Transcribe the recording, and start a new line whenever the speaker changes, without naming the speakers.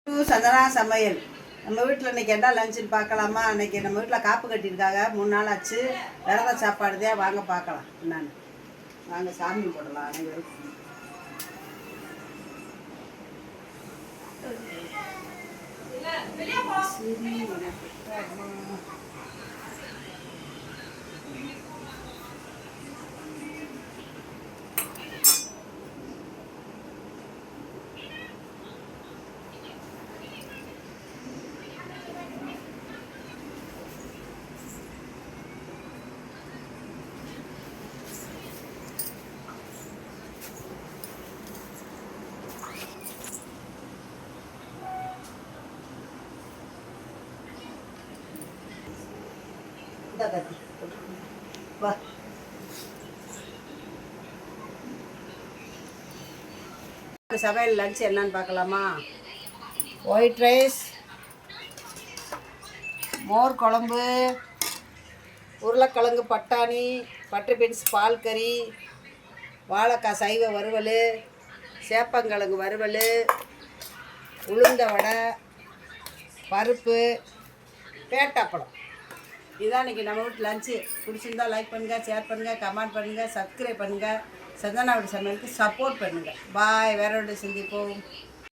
சந்தனா சமையல். நம்ம வீட்டில் இன்றைக்கி என்ன லஞ்சுன்னு பார்க்கலாமா? அன்றைக்கி நம்ம வீட்டில் காப்பு கட்டியிருக்காங்க, 3 நாள் ஆச்சு. விரத சாப்பாடு தான், வாங்க பார்க்கலாம் என்னன்னு. வாங்க சாமி போடலாம் அனைவரும். வா, சமையல் லஞ்ச் என்னன்னு பார்க்கலாமா? ஒயிட் ரைஸ், மோர் குழம்பு, உருளைக்கிழங்கு பட்டாணி, பட்டர் பீன்ஸ் பால் கறி, வாழைக்காய் சைவ வறுவல், சேப்பங்கிழங்கு வறுவல், உளுந்த வடை, பருப்பு, பேட்டாப்பழம். இதுதான் இன்றைக்கி நம்ம வீட்டு லஞ்சு. பிடிச்சிருந்தா லைக் பண்ணுங்கள், ஷேர் பண்ணுங்கள், கமெண்ட் பண்ணுங்கள், சப்ஸ்கிரைப் பண்ணுங்கள். சந்தனா வீட்டு சமையலுக்கு சப்போர்ட் பண்ணுங்கள். பாய். வேற ஒரு சந்திப்போம்.